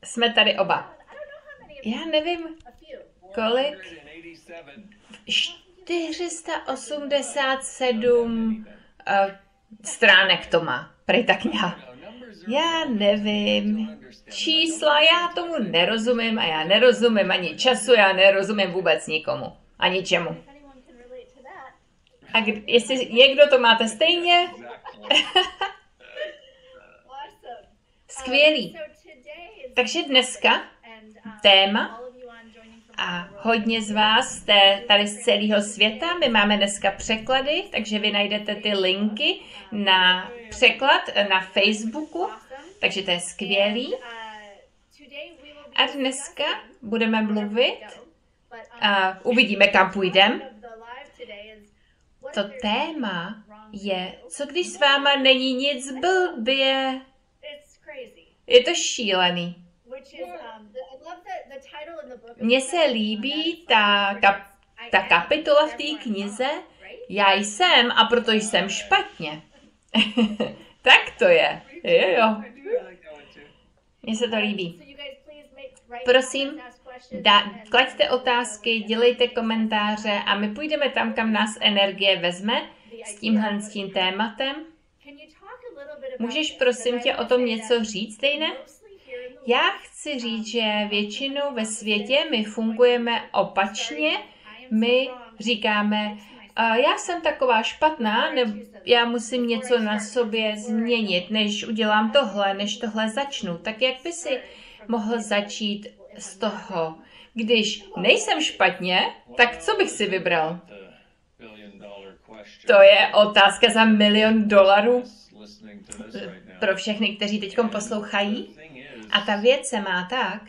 jsme tady oba. Já nevím, kolik. 487 stránek to má. Prej ta kniha. Já nevím. Čísla, já tomu nerozumím a já nerozumím ani času, já nerozumím vůbec nikomu. A ničemu. A jestli někdo to máte stejně? Skvělý. Takže dneska téma a hodně z vás jste tady z celého světa. My máme dneska překlady, takže vy najdete ty linky na překlad na Facebooku, takže to je skvělý. A dneska budeme mluvit a uvidíme, kam půjdeme. To téma je, co když s váma není nic blbě. Je to šílený. Mně se líbí ta kapitola v té knize. Já jsem a proto jsem špatně. Tak to je. Jo. Mně se to líbí. Prosím, klaďte otázky, dělejte komentáře a my půjdeme tam, kam nás energie vezme s tím tématem. Můžeš prosím tě o tom něco říct, Dejne? Já chci říct, že většinou ve světě my fungujeme opačně. My říkáme, já jsem taková špatná, nebo já musím něco na sobě změnit, než udělám tohle, než tohle začnu. Tak jak by si mohl začít z toho? Když nejsem špatně, tak co bych si vybral? To je otázka za $1 milion pro všechny, kteří teď poslouchají. A ta věc se má tak,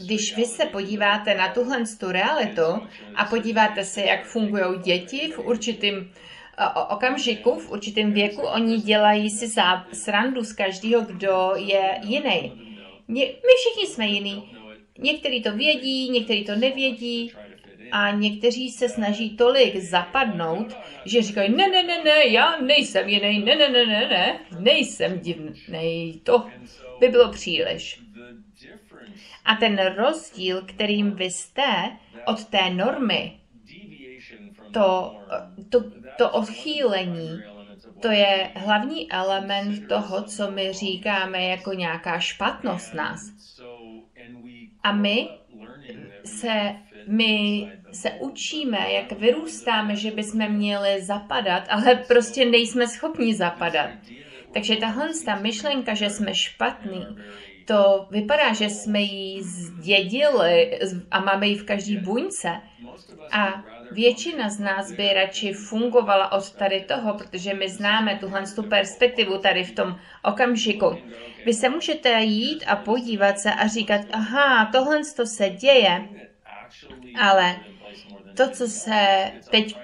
když vy se podíváte na tuhle realitu a podíváte se, jak fungují děti v určitém okamžiku, v určitém věku, oni dělají si srandu z každého, kdo je jiný. My všichni jsme jiný. Někteří to vědí, někteří to nevědí a někteří se snaží tolik zapadnout, že říkají, ne, já nejsem jiný, ne, nejsem divný, to by bylo příliš. A ten rozdíl, kterým vy jste od té normy, to odchýlení, to je hlavní element toho, co my říkáme jako nějaká špatnost nás. A my se učíme, jak vyrůstáme, že bychom měli zapadat, ale prostě nejsme schopni zapadat. Takže tahle myšlenka, že jsme špatný, to vypadá, že jsme ji zdědili a máme ji v každý buňce. A většina z nás by radši fungovala od tady toho, protože my známe tuhle perspektivu tady v tom okamžiku. Vy se můžete jít a podívat se a říkat, aha, tohle se děje, ale to, co se teď,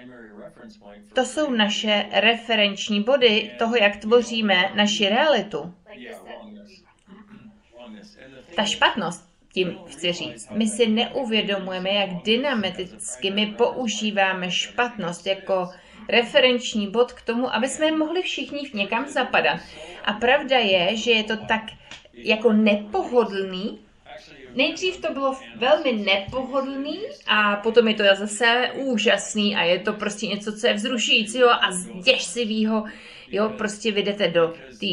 to jsou naše referenční body toho, jak tvoříme naši realitu. Ta špatnost, tím chci říct, my si neuvědomujeme, jak dynamicky my používáme špatnost jako referenční bod k tomu, aby jsme mohli všichni někam zapadat. A pravda je, že je to tak jako nepohodlný. Nejdřív to bylo velmi nepohodlný a potom je to zase úžasný a je to prostě něco, co je vzrušujícího a děsivýho. Jo, prostě vyjdete do té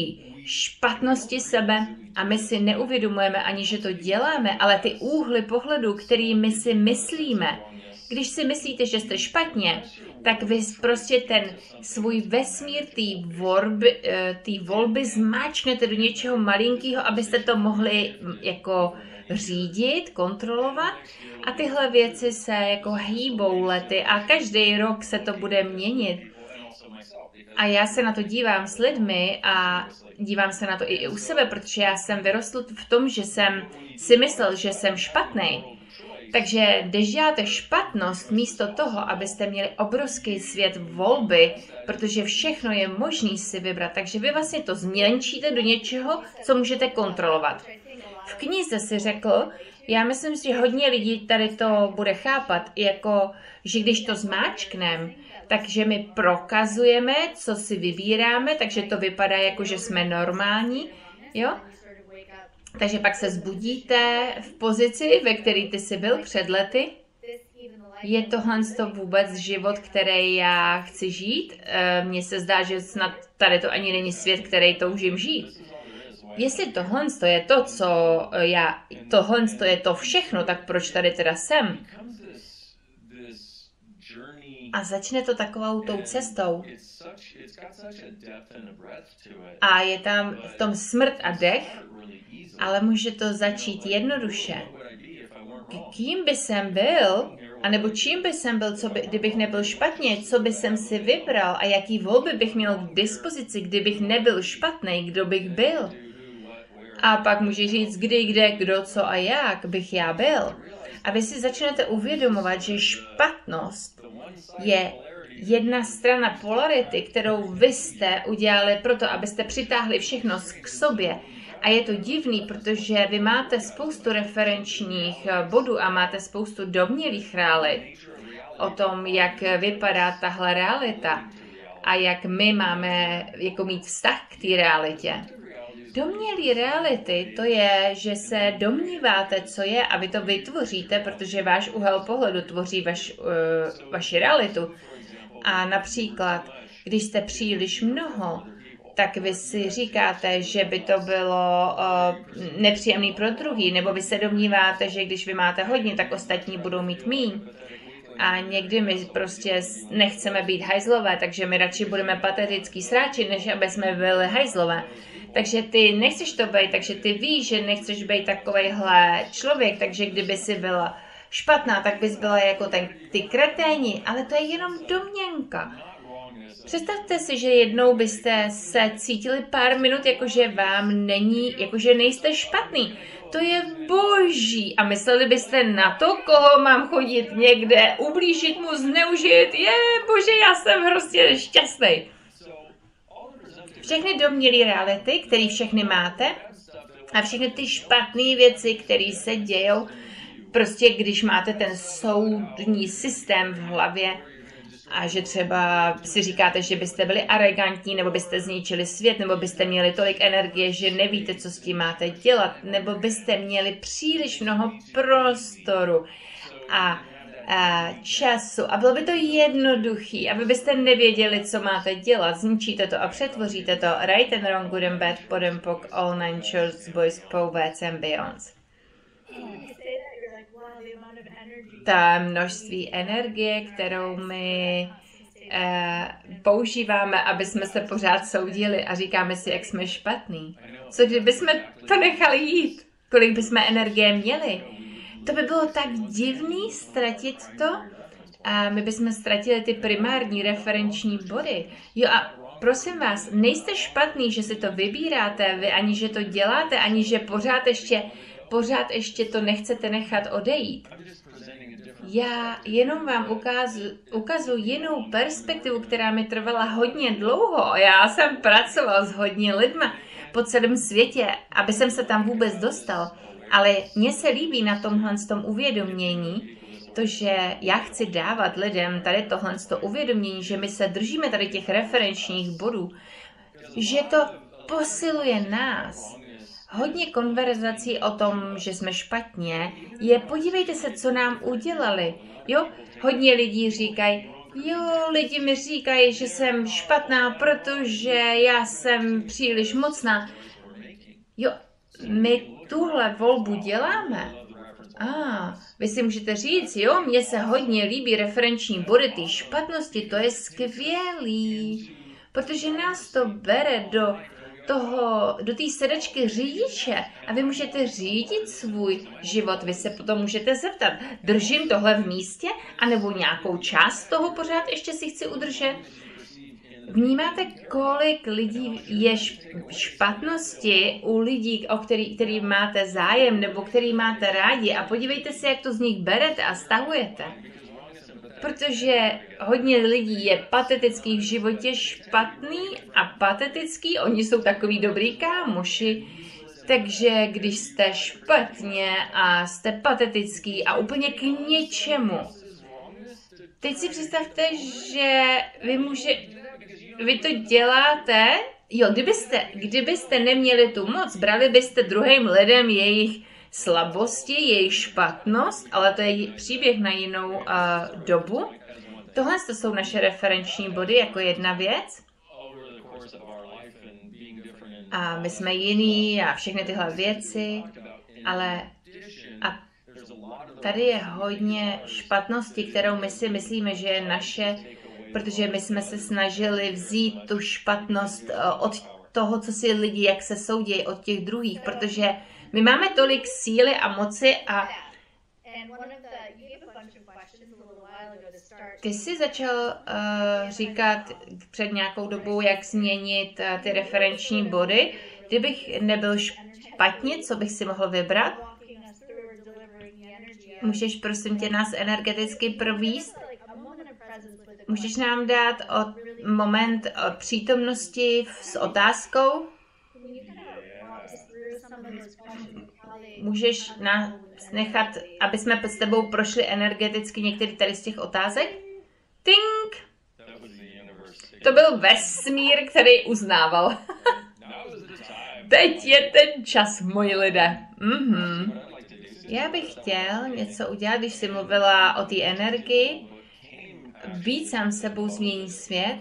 špatnosti sebe a my si neuvědomujeme ani, že to děláme, ale ty úhly pohledu, který my si myslíme, když si myslíte, že jste špatně, tak vy prostě ten svůj vesmír té volby zmáčknete do něčeho malinkého, abyste to mohli jako řídit, kontrolovat a tyhle věci se jako hýbou lety a každý rok se to bude měnit. A já se na to dívám s lidmi a dívám se na to i u sebe, protože já jsem vyrostl v tom, že jsem si myslel, že jsem špatný. Takže když děláte špatnost místo toho, abyste měli obrovský svět volby, protože všechno je možný si vybrat, takže vy vlastně to změnčíte do něčeho, co můžete kontrolovat. V knize si řekl, já myslím, že hodně lidí tady to bude chápat, jako, že když to zmáčkneme, takže my prokazujeme, co si vybíráme, takže to vypadá jako, že jsme normální, jo? Takže pak se zbudíte v pozici, ve které ty jsi byl před lety. Je tohle vůbec život, který já chci žít? Mně se zdá, že snad tady to ani není svět, který toužím žít. Jestli tohle je to, co tohle je to všechno, tak proč tady teda jsem? A začne to takovou tou cestou. A je tam v tom smrt a dech, ale může to začít jednoduše. Kým by jsem byl, anebo čím by jsem byl, kdybych nebyl špatně, co by jsem si vybral a jaký volby bych měl k dispozici, kdybych nebyl špatný, kdo bych byl. A pak může říct kdy, kde, kdo, co a jak bych já byl. A vy si začnete uvědomovat, že špatnost je jedna strana polarity, kterou vy jste udělali proto, abyste přitáhli všechno k sobě. A je to divný, protože vy máte spoustu referenčních bodů a máte spoustu domnělých realit o tom, jak vypadá tahle realita a jak my máme jako mít vztah k té realitě. Domnělý reality, to je, že se domníváte, co je a vy to vytvoříte, protože váš úhel pohledu tvoří vaši realitu. A například, když jste příliš mnoho, tak vy si říkáte, že by to bylo nepříjemný pro druhý, nebo vy se domníváte, že když vy máte hodně, tak ostatní budou mít míň. A někdy my prostě nechceme být hajzlové, takže my radši budeme patetický sráči, než aby jsme byli hajzlové. Takže ty nechceš to být, takže ty víš, že nechceš být takovejhle člověk, takže kdyby si byla špatná, tak bys byla jako ty kreténi, ale to je jenom domněnka. Představte si, že jednou byste se cítili pár minut, jakože vám není, jakože nejste špatný. To je boží. A mysleli byste na to, koho mám chodit někde, ublížit mu, zneužít. Bože, já jsem hrozně šťastný. Všechny domnělé reality, které všechny máte, a všechny ty špatné věci, které se dějou, prostě když máte ten soudní systém v hlavě, a že třeba si říkáte, že byste byli arrogantní, nebo byste zničili svět, nebo byste měli tolik energie, že nevíte, co s tím máte dělat, nebo byste měli příliš mnoho prostoru a času a bylo by to jednoduchý, aby byste nevěděli, co máte dělat. Zničíte to a přetvoříte to right and wrong, good and bad, pod and pok, all nine shorts, boys, poets and beyonds. Ta množství energie, kterou my používáme, aby jsme se pořád soudili a říkáme si, jak jsme špatný. Co kdyby jsme to nechali jít? Kolik bychom energie měli? To by bylo tak divný ztratit to a my bychom ztratili ty primární referenční body. Jo a prosím vás, nejste špatný, že si to vybíráte, vy ani že to děláte, ani že pořád ještě to nechcete nechat odejít. Já jenom vám ukazuji jinou perspektivu, která mi trvala hodně dlouho. Já jsem pracoval s hodně lidma po celém světě, aby jsem se tam vůbec dostal. Ale mně se líbí na tomhle tom uvědomění, to, že já chci dávat lidem tady tohle uvědomění, že my se držíme tady těch referenčních bodů, že to posiluje nás. Hodně konverzací o tom, že jsme špatně, podívejte se, co nám udělali. Jo, hodně lidí říkají, lidi mi říkají, že jsem špatná, protože já jsem příliš mocná. Jo, my tuhle volbu děláme. Vy si můžete říct, mně se hodně líbí referenční body, ty špatnosti, to je skvělý, protože nás to bere do té sedačky řidiče a vy můžete řídit svůj život. Vy se potom můžete zeptat, držím tohle v místě, anebo nějakou část toho pořád ještě si chci udržet? Vnímáte, kolik lidí je špatnosti u lidí, o který máte zájem nebo který máte rádi a podívejte se, jak to z nich berete a stahujete. Protože hodně lidí je patetický v životě, špatný a patetický, oni jsou takový dobrý kámoši. Takže když jste špatně a jste patetický a úplně k něčemu, teď si představte, že vy to děláte Jo, kdybyste neměli tu moc, brali byste druhým lidem jejich slabosti, jejich špatnost, ale to je příběh na jinou dobu. Tohle to jsou naše referenční body jako jedna věc. A my jsme jiný a všechny tyhle věci, ale a tady je hodně špatnosti, kterou my si myslíme, že je naše, protože my jsme se snažili vzít tu špatnost od toho, co si lidi, jak se soudí od těch druhých, protože my máme tolik síly a moci a ty jsi začal říkat před nějakou dobou, jak změnit ty referenční body. Kdybych nebyl špatně, co bych si mohl vybrat? Můžeš prosím tě nás energeticky províst? Můžeš nám dát moment přítomnosti s otázkou? Můžeš nás nechat, aby jsme s tebou prošli energeticky některý tady z těch otázek? Tink! To byl vesmír, který uznával. Teď je ten čas, moji lidé. Já bych chtěl něco udělat, když jsi mluvila o té energii. Být sám sebou změní svět.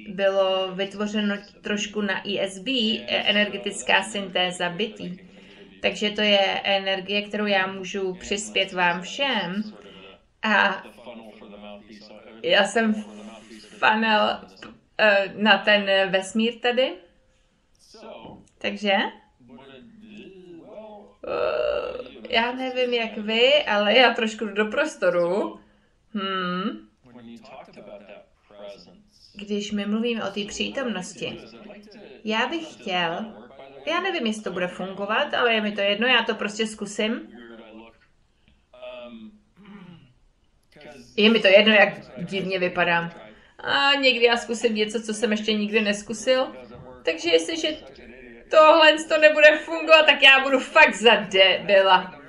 Bylo vytvořeno trošku na ESB, energetická syntéza bytí. Takže to je energie, kterou já můžu přispět vám všem. A já jsem funnel na ten vesmír tady. Takže já nevím, jak vy, ale já trošku do prostoru. Když my mluvíme o té přítomnosti, já bych chtěl, já nevím, jestli to bude fungovat, ale je mi to jedno, já to prostě zkusím. Je mi to jedno, jak divně vypadám. A někdy já zkusím něco, co jsem ještě nikdy neskusil. Takže jestliže tohle to nebude fungovat, tak já budu fakt za debila.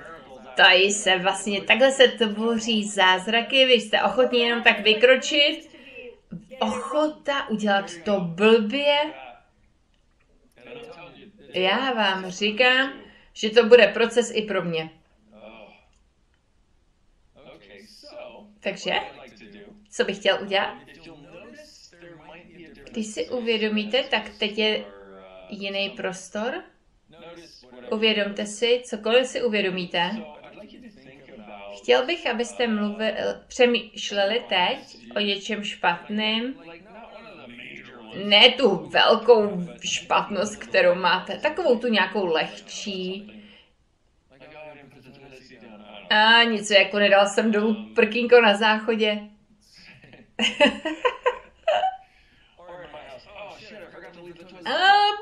Tady se vlastně, takhle se tvoří zázraky, vy jste ochotní jenom tak vykročit. Ochota udělat to blbě. Já vám říkám, že to bude proces i pro mě. Takže, co bych chtěl udělat? Když si uvědomíte, tak teď je jiný prostor. Uvědomte si, cokoliv si uvědomíte. Chtěl bych, abyste přemýšleli teď o něčem špatným. Ne tu velkou špatnost, kterou máte, takovou tu nějakou lehčí. A něco, jako nedal jsem dolů prkínko na záchodě.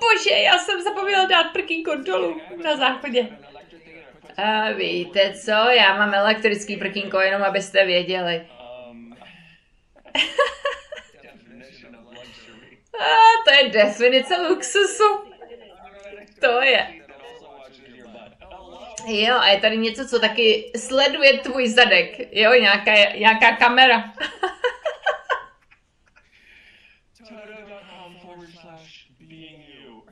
Bože, já jsem zapomněla dát prkínko dolů na záchodě. A víte co, já mám elektrický prkínko, jenom abyste věděli. To je definice luxusu. To je. Jo, a je tady něco, co taky sleduje tvůj zadek. Jo, nějaká kamera.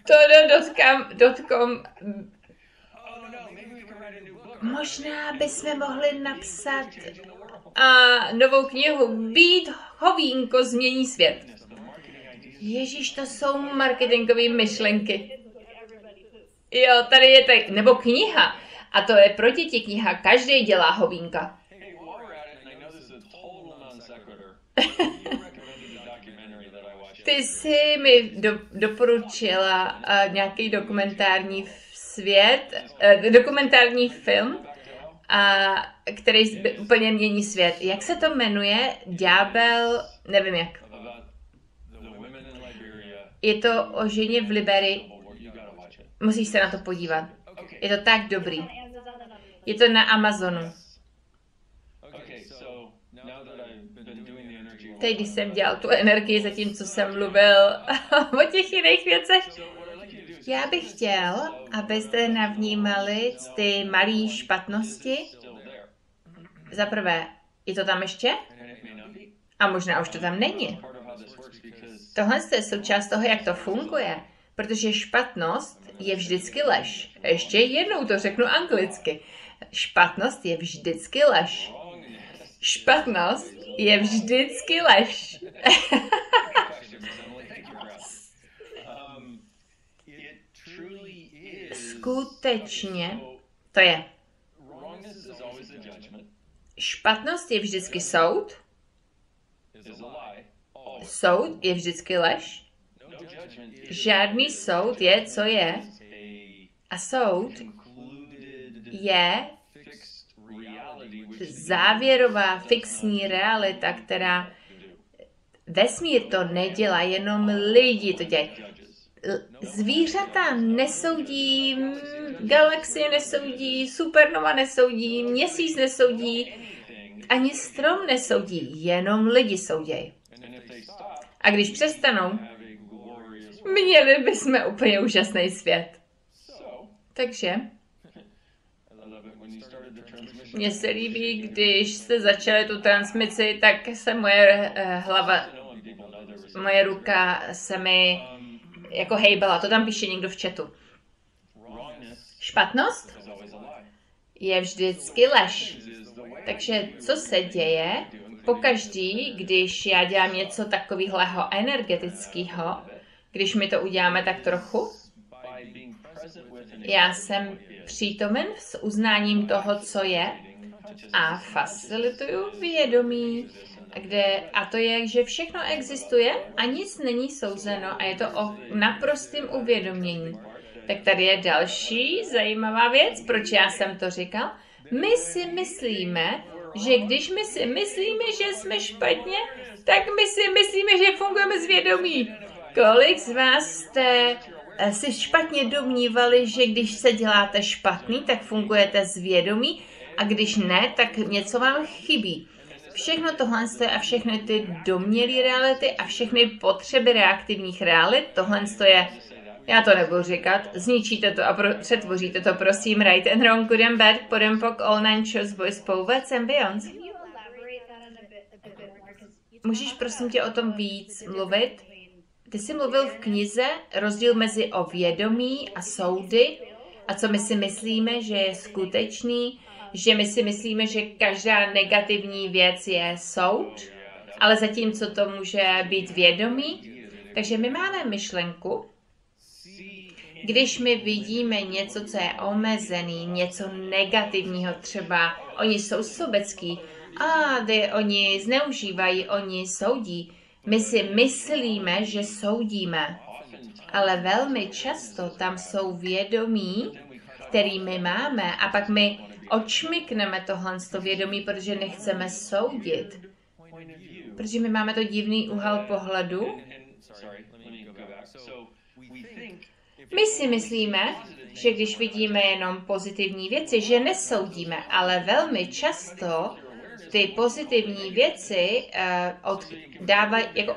Todo.com. Možná bychom mohli napsat novou knihu Být hovínko změní svět. Ježíš, to jsou marketingové myšlenky. Jo, tady je tak, nebo kniha. A to je pro děti kniha. Každý dělá hovínka. Ty jsi mi doporučila nějaký dokumentární film, který úplně mění svět. Jak se to jmenuje? Ďábel, nevím jak. Je to o ženě v Liberii. Musíš se na to podívat. Je to tak dobrý. Je to na Amazonu. Teď, když jsem dělal tu energii, zatímco jsem mluvil o těch jiných věcech, já bych chtěl, abyste navnímali ty malé špatnosti. Za prvé, je to tam ještě? A možná už to tam není. Tohle je součást toho, jak to funguje, protože špatnost je vždycky lež. Ještě jednou to řeknu anglicky. Špatnost je vždycky lež. Špatnost je vždycky lež. Skutečně to je. Špatnost je vždycky soud. Soud je vždycky lež. Žádný soud je, co je. A soud je závěrová fixní realita, která vesmír to nedělá, jenom lidi to dělají. Zvířata nesoudí, galaxie nesoudí, supernova nesoudí, měsíc nesoudí, ani strom nesoudí, jenom lidi soudějí. A když přestanou, měli bychom úplně úžasný svět. Takže mně se líbí, když jste začali tu transmisi, tak se moje hlava, moje ruka se mi jako hejbala. To tam píše někdo v chatu. Špatnost je vždycky lež. Takže co se děje? Pokaždý, když já dělám něco takového energetického, když my to uděláme tak trochu, já jsem přítomen s uznáním toho, co je, a facilituju vědomí, a to je, že všechno existuje a nic není souzeno a je to o naprostém uvědomění. Tak tady je další zajímavá věc, proč já jsem to říkal. My si myslíme, že když my si myslíme, že jsme špatně, tak my si myslíme, že fungujeme z vědomí. Kolik z vás jste si špatně domnívali, že když se děláte špatný, tak fungujete z vědomí a když ne, tak něco vám chybí. Všechno tohle a všechny ty domnělé reality a všechny potřeby reaktivních realit, tohle je, já to nebudu říkat, zničíte to a přetvoříte to, prosím, right and wrong, good and bad, put and pok, all nine shows, boys, povec and beyond. Můžeš prosím tě o tom víc mluvit? Ty jsi mluvil v knize rozdíl mezi o vědomí a soudy a co my si myslíme, že je skutečný, že my si myslíme, že každá negativní věc je soud, ale zatímco to může být vědomí. Takže my máme myšlenku, když my vidíme něco, co je omezený, něco negativního, třeba oni jsou sobecký, oni zneužívají, oni soudí. My si myslíme, že soudíme, ale velmi často tam jsou vědomí, který my máme a pak my odšmykneme tohle vědomí, protože nechceme soudit. Protože my máme to divný úhel pohledu. My si myslíme, že když vidíme jenom pozitivní věci, že nesoudíme, ale velmi často ty pozitivní věci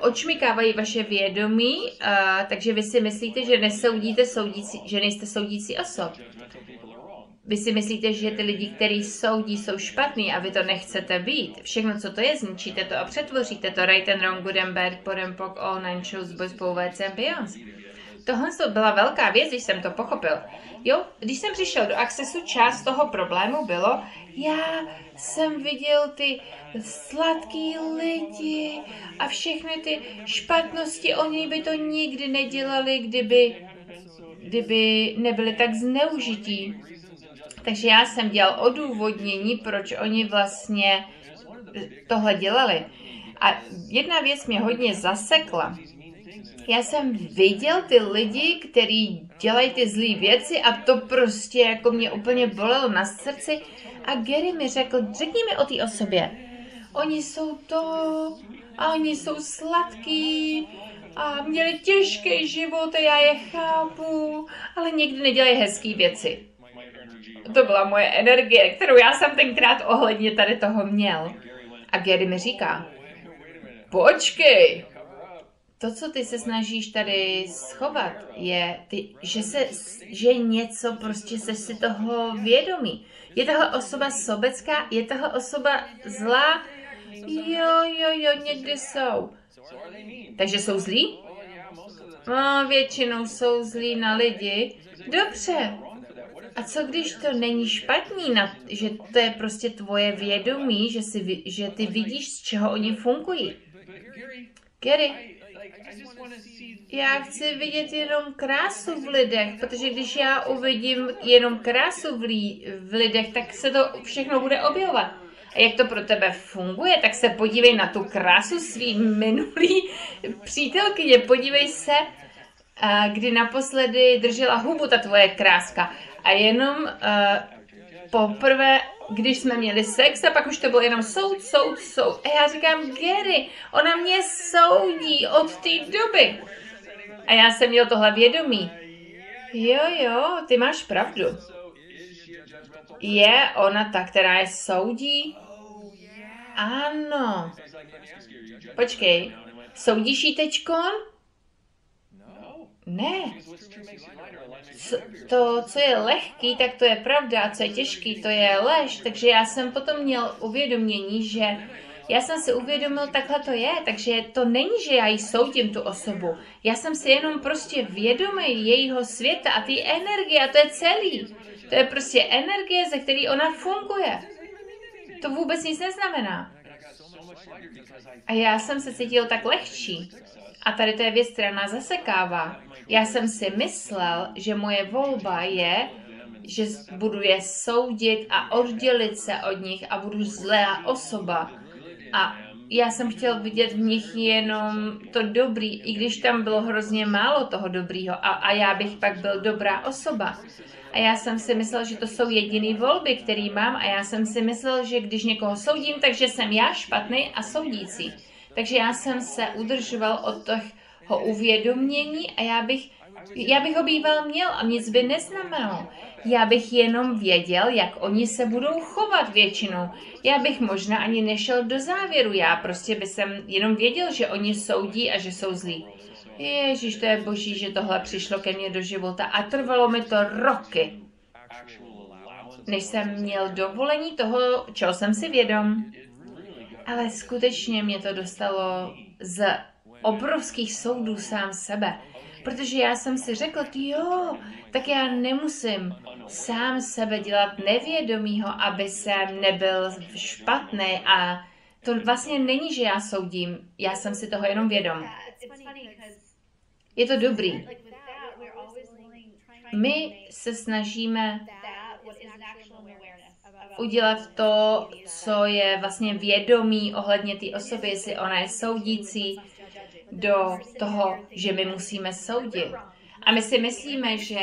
odšmykávají vaše vědomí, takže vy si myslíte, že nesoudíte že nejste soudící osob. Vy si myslíte, že ty lidi, kteří soudí, jsou špatný a vy to nechcete být. Všechno, co to je, zničíte to a přetvoříte to. Right and wrong, good and bad, put and pok, all nine shows, boys, povec and beyond. Tohle byla velká věc, když jsem to pochopil. Jo, když jsem přišel do Accessu, část toho problému bylo, já jsem viděl ty sladký lidi a všechny ty špatnosti, oni by to nikdy nedělali, kdyby nebyli tak zneužití. Takže já jsem dělal odůvodnění, proč oni vlastně tohle dělali. A jedna věc mě hodně zasekla. Já jsem viděl ty lidi, kteří dělají ty zlý věci a to prostě jako mě úplně bolelo na srdci. A Gary mi řekl, řekni mi o té osobě. Oni jsou to a oni jsou sladký a měli těžký život a já je chápu, ale někdy nedělají hezký věci. To byla moje energie, kterou já jsem tenkrát ohledně tady toho měl. A Gary mi říká, počkej, to, co ty se snažíš tady schovat, je, že něco prostě seš si toho vědomí. Je tahle osoba sobecká, je tahle osoba zlá? Jo, někdy jsou. Takže jsou zlí? většinou jsou zlí na lidi. Dobře. A co když to není špatný, že to je prostě tvoje vědomí, že ty vidíš, z čeho oni fungují? Gary, já chci vidět jenom krásu v lidech, protože když já uvidím jenom krásu v lidech, tak se to všechno bude objevovat. A jak to pro tebe funguje, tak se podívej na tu krásu svý minulý přítelkyně. Podívej se, kdy naposledy držela hubu ta tvoje kráska. A jenom poprvé, když jsme měli sex, a pak už to bylo jenom soud. A já říkám, Gary, ona mě soudí od té doby. A já jsem měl tohle vědomí. Jo, ty máš pravdu. Je ona ta, která je soudí? Ano. Počkej, soudíš jí teďkon? Ne. To, co je lehký, tak to je pravda, a co je těžký, to je lež. Takže já jsem potom měl uvědomění, že já jsem si uvědomil, takhle to je, takže to není, že já jí soudím tu osobu. Já jsem si jenom prostě vědomý jejího světa a ty energie, a to je celý. To je prostě energie, ze který ona funguje. To vůbec nic neznamená. A já jsem se cítil tak lehčí. A tady to je věc, která nás zasekává. Já jsem si myslel, že moje volba je, že budu je soudit a oddělit se od nich a budu zlá osoba. A já jsem chtěl vidět v nich jenom to dobrý, i když tam bylo hrozně málo toho dobrýho a já bych pak byl dobrá osoba. A já jsem si myslel, že to jsou jediný volby, které mám a já jsem si myslel, že když někoho soudím, takže jsem já špatný a soudící. Takže já jsem se udržoval od toho uvědomění a já bych ho býval měl a nic by neznamenalo. Já bych jenom věděl, jak oni se budou chovat většinou. Já bych možná ani nešel do závěru, já prostě bych jenom věděl, že oni soudí a že jsou zlí. Ježíš, to je boží, že tohle přišlo ke mně do života a trvalo mi to roky, než jsem měl dovolení toho, čeho jsem si vědom. Ale skutečně mě to dostalo z obrovských soudů sám sebe. Protože já jsem si řekl, tak já nemusím sám sebe dělat nevědomýho, aby jsem nebyl špatný. A to vlastně není, že já soudím. Já jsem si toho jenom vědom. Je to dobrý. My se snažíme udělat to, co je vlastně vědomí ohledně té osoby, jestli ona je soudící, do toho, že my musíme soudit. A my si myslíme, že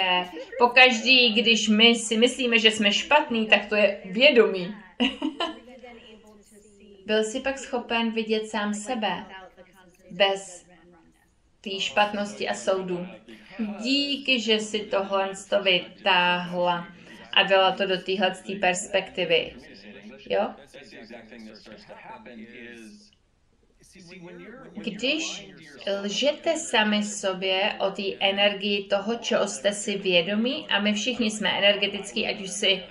pokaždý, když my si myslíme, že jsme špatný, tak to je vědomí. Byl jsi pak schopen vidět sám sebe bez té špatnosti a soudu. Díky, že si tohle vytáhla a dala to do téhle perspektivy. Jo? Když lžete sami sobě o té energii toho, čeho jste si vědomí, a my všichni jsme energetický, ať už si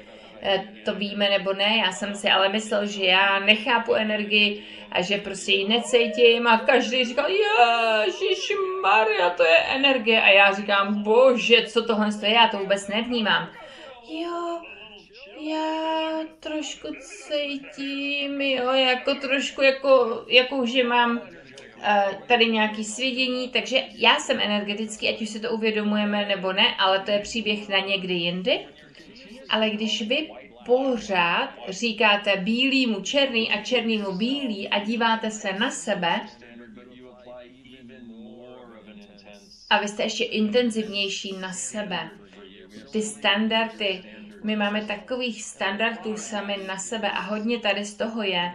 to víme nebo ne, já jsem si ale myslel, že já nechápu energii a že prostě ji necítím a každý říkal, Ježišmarja, to je energie a já říkám, bože, co tohle je, já to vůbec nevnímám. Jo, já trošku cítím, jako trošku, jako že mám tady nějaký svědění, takže já jsem energetický, ať už si to uvědomujeme nebo ne, ale to je příběh na někdy jindy. Ale když vy pořád říkáte bílýmu černý a černýmu bílý a díváte se na sebe a vy jste ještě intenzivnější na sebe, ty standardy, my máme takových standardů sami na sebe a hodně tady z toho je.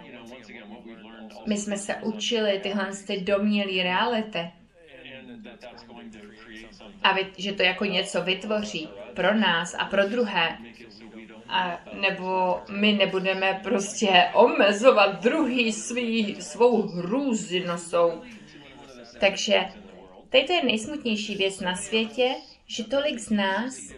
My jsme se učili tyhle domnělý reality. A že to jako něco vytvoří pro nás a pro druhé. A nebo my nebudeme prostě omezovat druhý svou hrůznostou. Takže tady to je nejsmutnější věc na světě, že tolik z nás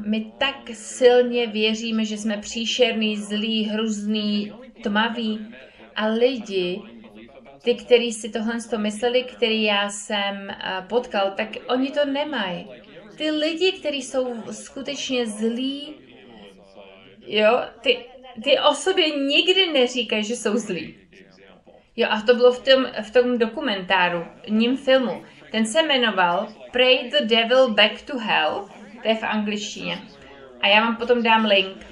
my tak silně věříme, že jsme příšerný, zlý, hrůzný, tmavý a lidi ty, kteří si tohle mysleli, který já jsem potkal, tak oni to nemají. Ty lidi, kteří jsou skutečně zlí, jo, ty o sobě nikdy neříkají, že jsou zlí. Jo, a to bylo v tom dokumentáru, filmu. Ten se jmenoval Pray the Devil Back to Hell, to je v angličtině. A já vám potom dám link.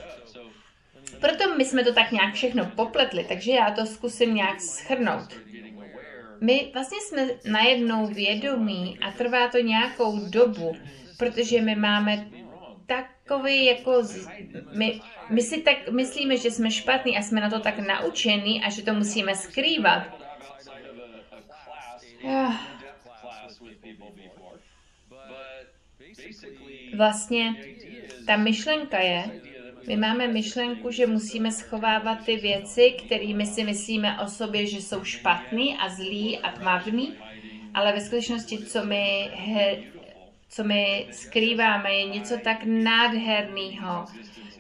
Proto my jsme to tak nějak všechno popletli, takže já to zkusím nějak shrnout. My vlastně jsme najednou vědomí a trvá to nějakou dobu, protože my máme takový jako... My si tak myslíme, že jsme špatní a jsme na to tak naučení a že to musíme skrývat. Vlastně ta myšlenka je, my máme myšlenku, že musíme schovávat ty věci, kterými si myslíme o sobě, že jsou špatný a zlý a tmavný, ale ve skutečnosti, co my skrýváme, je něco tak nádherného,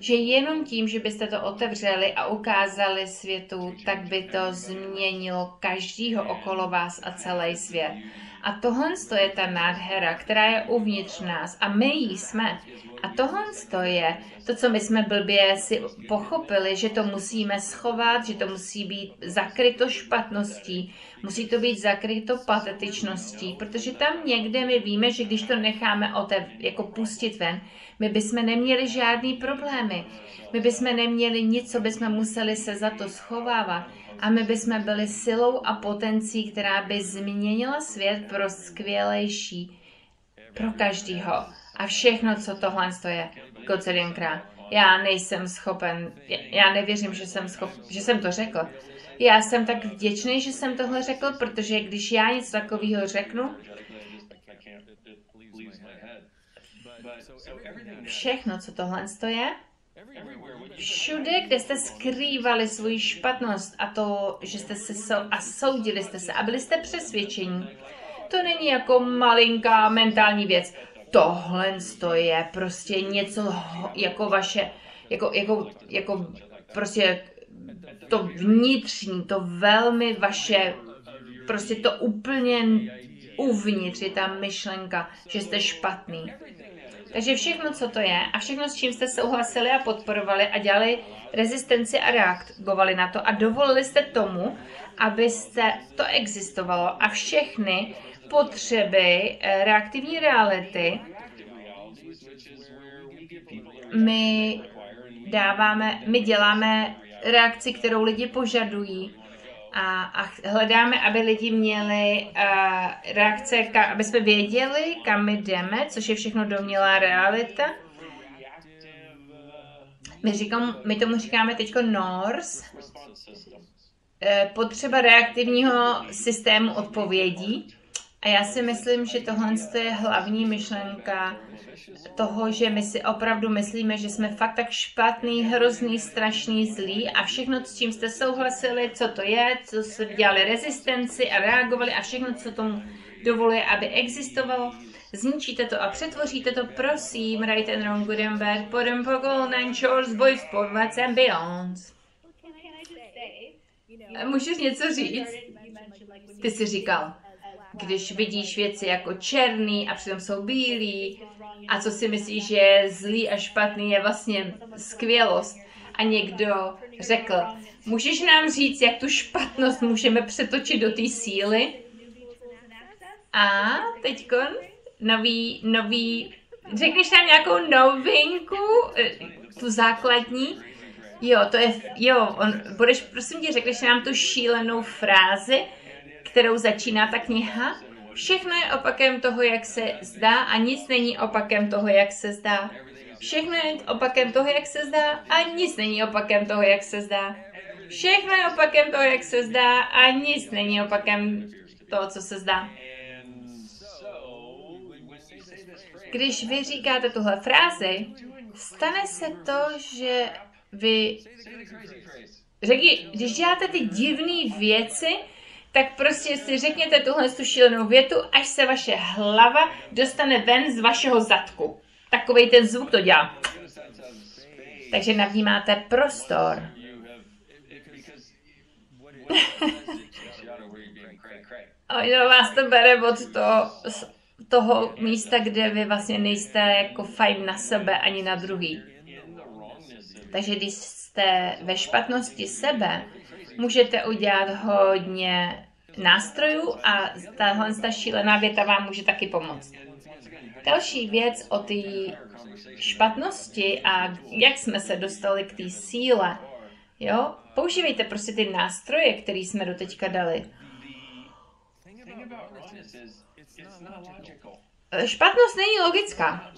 že jenom tím, že byste to otevřeli a ukázali světu, tak by to změnilo každýho okolo vás a celý svět. A tohle je ta nádhera, která je uvnitř nás a my jí jsme. A tohle je to, co my jsme blbě si pochopili, že to musíme schovat, že to musí být zakryto špatností, musí to být zakryto patetičností, protože tam někde my víme, že když to necháme jako pustit ven, my bychom neměli žádný problémy. My bychom neměli nic, co bychom museli se za to schovávat. A my bychom byli silou a potencí, která by změnila svět pro skvělejší, pro každýho. A všechno, co tohle je, Godzedinkrát. Já nejsem schopen, já nevěřím, že jsem to řekl. Já jsem tak vděčný, že jsem tohle řekl, protože když já něco takového řeknu, všechno, co tohle je, všude, kde jste skrývali svoji špatnost a to, že jste se soudili jste se a byli jste přesvědčení, to není jako malinká mentální věc. Tohle je prostě něco jako vaše, jako prostě to vnitřní, to velmi vaše, prostě to úplně uvnitř je ta myšlenka, že jste špatný. Takže všechno, co to je a všechno, s čím jste souhlasili a podporovali a dělali rezistenci a reagovali na to a dovolili jste tomu, abyste to existovalo a všechny potřeby reaktivní reality my děláme reakci, kterou lidi požadují a hledáme, aby lidi měli reakce, aby jsme věděli, kam my jdeme, což je všechno domnělá realita. My tomu říkáme teďko NORS, potřeba reaktivního systému odpovědí. A já si myslím, že tohle je hlavní myšlenka toho, že my si opravdu myslíme, že jsme fakt tak špatný, hrozný, strašný, zlý a všechno, s čím jste souhlasili, co to je, co jste dělali rezistenci a reagovali a všechno, co tomu dovoluje, aby existovalo, zničíte to a přetvoříte to, prosím, right and wrong, good and bad, podem pokol, nine shores, boys, forwards and beyonds. Můžeš něco říct? Ty jsi říkal, když vidíš věci jako černý a přitom jsou bílý a co si myslíš, že je zlý a špatný, je vlastně skvělost. A někdo řekl, můžeš nám říct, jak tu špatnost můžeme přetočit do té síly? A teďko nový, řekneš nám nějakou novinku, tu základní? Prosím tě, řekneš nám tu šílenou frázi, kterou začíná ta kniha. Všechno je opakem toho, jak se zdá a nic není opakem toho, jak se zdá. Všechno je opakem toho, jak se zdá a nic není opakem toho, jak se zdá. Všechno je opakem toho, jak se zdá a nic není opakem toho, co se zdá. Když vy říkáte tuhle frázi, stane se to, že když děláte ty divné věci, tak prostě si řekněte tuhle šílenou větu, až se vaše hlava dostane ven z vašeho zadku. Takovej ten zvuk to dělá. Takže navnímáte prostor. Ono vás to bere od toho místa, kde vy vlastně nejste jako fajn na sebe ani na druhý. Takže když jste ve špatnosti sebe, můžete udělat hodně nástrojů a tahle šílená věta vám může taky pomoct. Další věc o té špatnosti a jak jsme se dostali k té síle. Jo? Používejte prostě ty nástroje, které jsme doteďka dali. Špatnost není logická.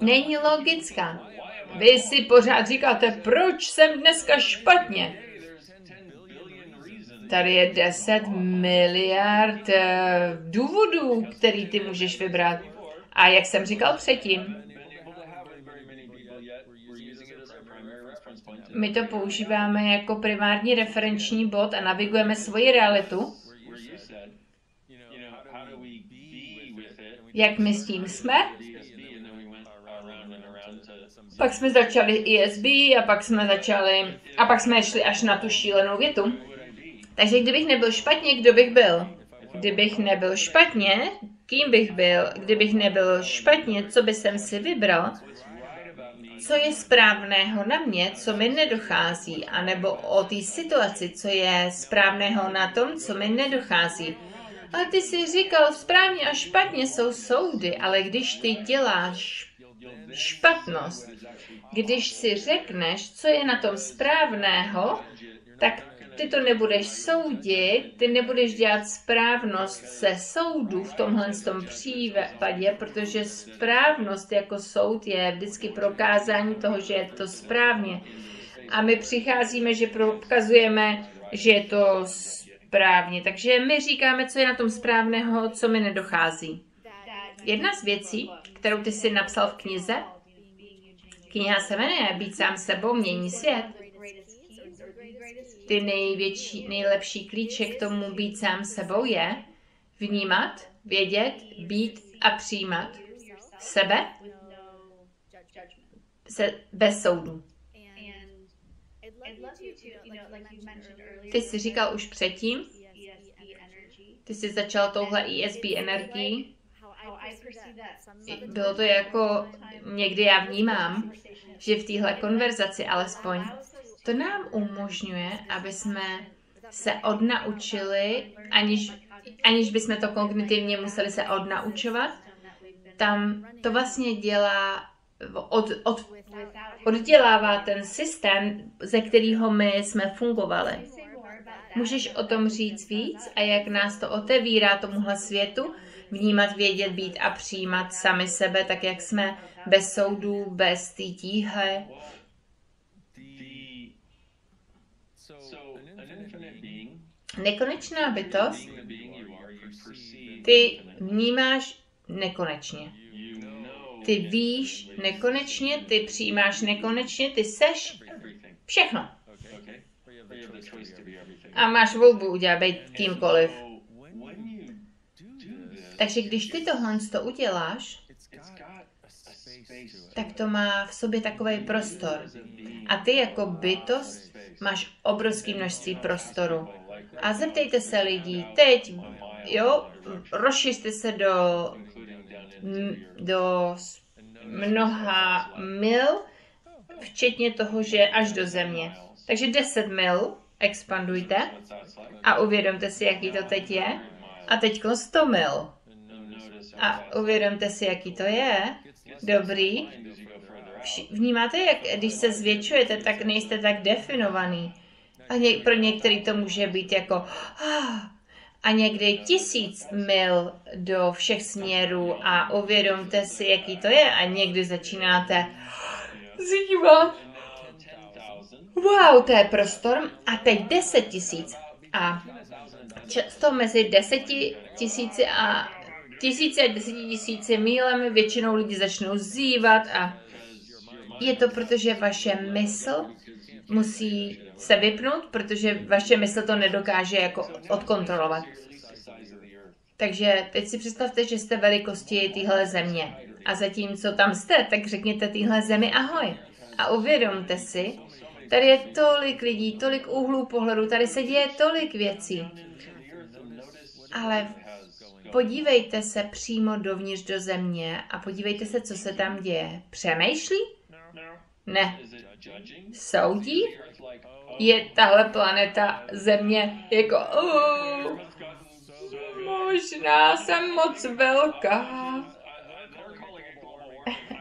Není logická. Vy si pořád říkáte, proč jsem dneska špatně? Tady je 10 miliard důvodů, který ty můžeš vybrat. A jak jsem říkal předtím, my to používáme jako primární referenční bod a navigujeme svoji realitu. Jak my s tím jsme? Pak jsme začali ESB a pak jsme šli až na tu šílenou větu. Takže kdybych nebyl špatně, kdo bych byl? Kdybych nebyl špatně, kým bych byl? Kdybych nebyl špatně, co by jsem si vybral? Co je správného na mě, co mi nedochází? A nebo o té situaci, co je správného na tom, co mi nedochází? Ale ty jsi říkal, správně a špatně jsou soudy, ale když ty děláš špatnost, když si řekneš, co je na tom správného, tak ty to nebudeš soudit, ty nebudeš dělat správnost se soudu v tomhle případě, protože správnost jako soud je vždycky prokázání toho, že je to správně. A my přicházíme, že prokazujeme, že je to správně. Takže my říkáme, co je na tom správného, co mi nedochází. Jedna z věcí, kterou ty jsi napsal v knize, kniha se jmenuje Být sám sebou, mění svět. Ty nejlepší klíče k tomu být sám sebou je vnímat, vědět, být a přijímat sebe bez soudu. Ty jsi říkal už předtím, ty jsi začal touhle ESB energií. Bylo to jako, někdy já vnímám, že v téhle konverzaci alespoň, to nám umožňuje, aby jsme se odnaučili, aniž bychom to kognitivně museli se odnaučovat. Tam to vlastně dělá, oddělává ten systém, ze kterého my jsme fungovali. Můžeš o tom říct víc a jak nás to otevírá tomuhle světu, vnímat, vědět, být a přijímat sami sebe, tak jak jsme bez soudů, bez té tíhy. Nekonečná bytost, ty vnímáš nekonečně. Ty víš nekonečně, ty přijímáš nekonečně, ty seš všechno. A máš volbu udělat být kýmkoliv. Takže když ty tohle uděláš, tak to má v sobě takový prostor. A ty jako bytost máš obrovské množství prostoru. A zeptejte se lidí, teď, jo, rozšiřte se do mnoha mil, včetně toho, že až do země. Takže 10 mil expandujte a uvědomte si, jaký to teď je. A teď 100 mil. A uvědomte si, jaký to je. Dobrý. Vnímáte, jak když se zvětšujete, tak nejste tak definovaný. A pro některý to může být jako a někdy 1000 mil do všech směrů a uvědomte si, jaký to je. A někdy začínáte zjívat. Wow, to je prostor. A teď 10 000. A často mezi 10 000 a 1000 a 10 000 mílemi většinou lidi začnou zívat a je to, protože vaše mysl musí se vypnout, protože vaše mysl to nedokáže jako odkontrolovat. Takže teď si představte, že jste velikosti téhle země. A zatímco tam jste, tak řekněte téhle zemi ahoj. A uvědomte si, Tady je tolik lidí, tolik úhlů pohledu, tady se děje tolik věcí. Ale podívejte se přímo dovnitř do země a podívejte se, co se tam děje. Přemýšlí? Ne. Soudí? Je tahle planeta Země jako možná jsem moc velká.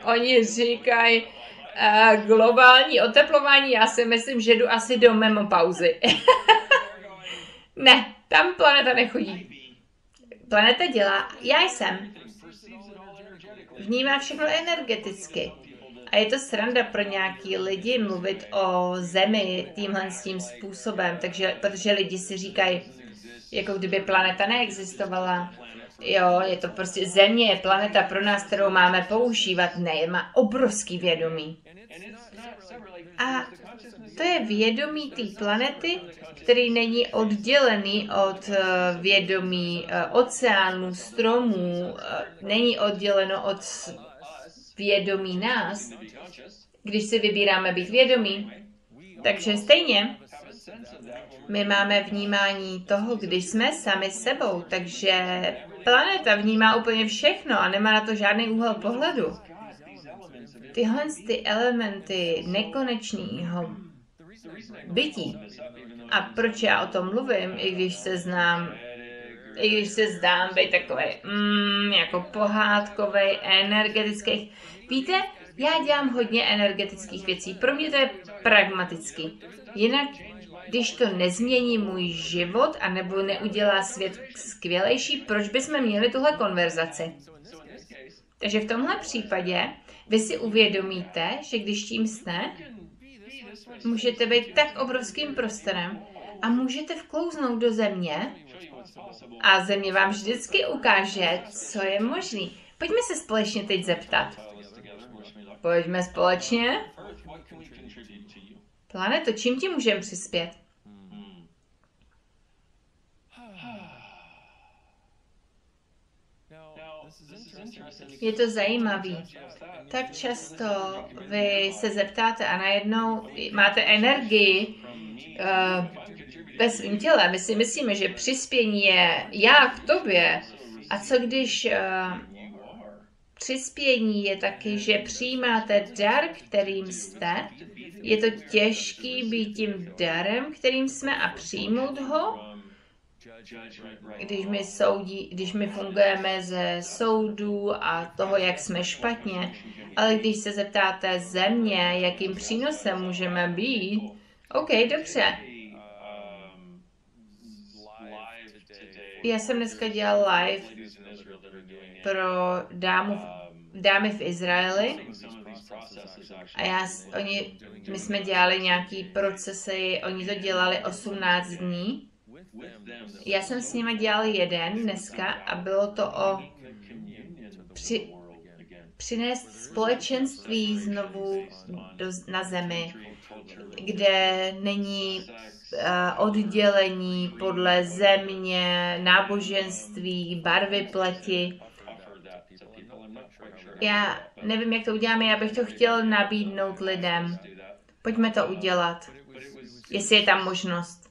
Oni říkají globální oteplování, já si myslím, že jdu asi do memopauzy. Ne, tam planeta nechodí. Planeta dělá, já jsem. Vnímá všechno energeticky. A je to sranda pro nějaký lidi mluvit o Zemi tímhle s tím způsobem, protože lidi si říkají, jako kdyby planeta neexistovala. Jo, je to prostě Země, je planeta pro nás, kterou máme používat. Ne, má obrovský vědomí. A to je vědomí té planety, který není oddělený od vědomí oceánů, stromů, není odděleno od vědomí nás, když si vybíráme být vědomí. Takže stejně my máme vnímání toho, když jsme sami sebou, takže planeta vnímá úplně všechno a nemá na to žádný úhel pohledu. Tyhle ty elementy nekonečného bytí. A proč já o tom mluvím, i když se zdám být takový jako pohádkovej, energetický. Víte, já dělám hodně energetických věcí. Pro mě to je pragmatický. Jinak, když to nezmění můj život a nebo neudělá svět skvělejší, proč bychom měli tuhle konverzaci? Takže v tomhle případě vy si uvědomíte, že když tím jste, můžete být tak obrovským prostorem a můžete vklouznout do země a země vám vždycky ukáže, co je možný. Pojďme se společně teď zeptat. Pojďme společně. Planeto, čím ti můžeme přispět? Je to zajímavý. Tak často vy se zeptáte a najednou máte energii ve svém těle. My si myslíme, že přispění je já k tobě. A co když přispění je taky, že přijímáte dar, kterým jste? Je to těžký být tím darem, kterým jsme a přijmout ho? Když my fungujeme ze soudů a toho, jak jsme špatně, ale když se zeptáte země, jakým přínosem můžeme být, OK, dobře. Já jsem dneska dělal live pro dámy v Izraeli a my jsme dělali nějaký procesy, oni to dělali 18 dní. Já jsem s nimi dělal jeden dneska a bylo to o přinést společenství znovu na zemi, kde není oddělení podle země, náboženství, barvy pleti. Já nevím, jak to uděláme, já bych to chtěl nabídnout lidem. Pojďme to udělat, jestli je tam možnost.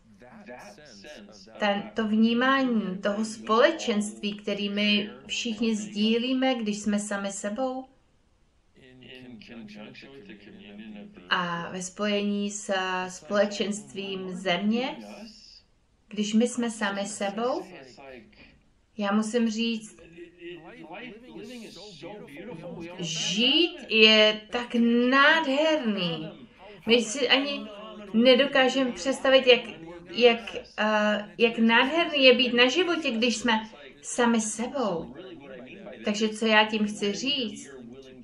To vnímání toho společenství, který my všichni sdílíme, když jsme sami sebou a ve spojení s společenstvím země, když my jsme sami sebou, já musím říct, žít je tak nádherný. My si ani nedokážeme představit, jak nádherný je být na životě, když jsme sami sebou. Takže co já tím chci říct?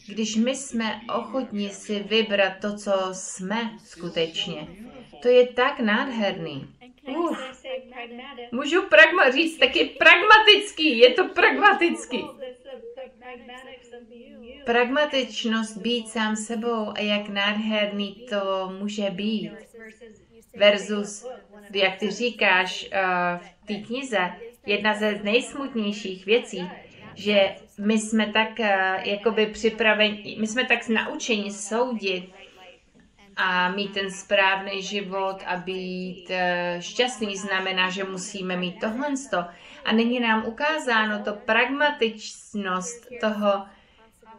Když my jsme ochotni si vybrat to, co jsme skutečně, to je tak nádherný. Můžu říct taky pragmatický, je to pragmatický. Pragmatičnost být sám sebou a jak nádherný to může být. Versus, jak ty říkáš v té knize, jedna ze nejsmutnějších věcí, že my jsme tak jakoby připraveni, my jsme tak naučeni soudit a mít ten správný život a být šťastný znamená, že musíme mít tohle. A není nám ukázáno to pragmatičnost toho,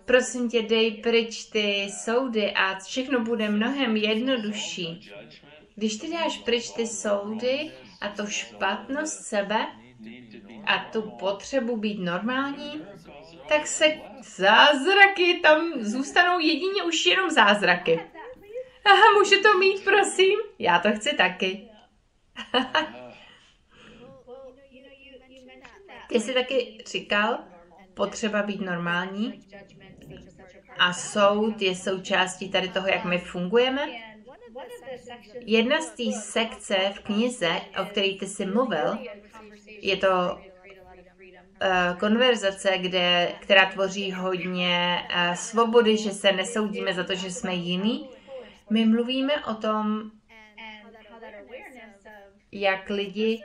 prosím tě, dej pryč ty soudy a všechno bude mnohem jednodušší. Když ty dáš pryč ty soudy a tu špatnost sebe a tu potřebu být normální, tak se zázraky tam zůstanou jedině už jenom zázraky. Aha, můžu to mít, prosím? Já to chci taky. Ty jsi taky říkal, potřeba být normální a soud je součástí tady toho, jak my fungujeme. Jedna z té sekce v knize, o které ty jsi mluvil, je to konverzace, která tvoří hodně svobody, že se nesoudíme za to, že jsme jiný. My mluvíme o tom, jak lidi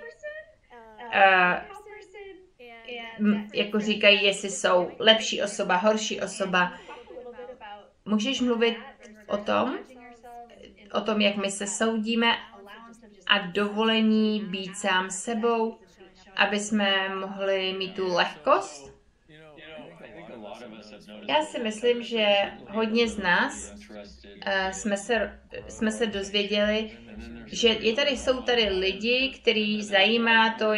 jako říkají, jestli jsou lepší osoba, horší osoba. Můžeš mluvit o tom, jak my se soudíme a dovolení být sám sebou, aby jsme mohli mít tu lehkost? Já si myslím, že hodně z nás jsme se dozvěděli, že jsou tady lidi, kteří zajímá to,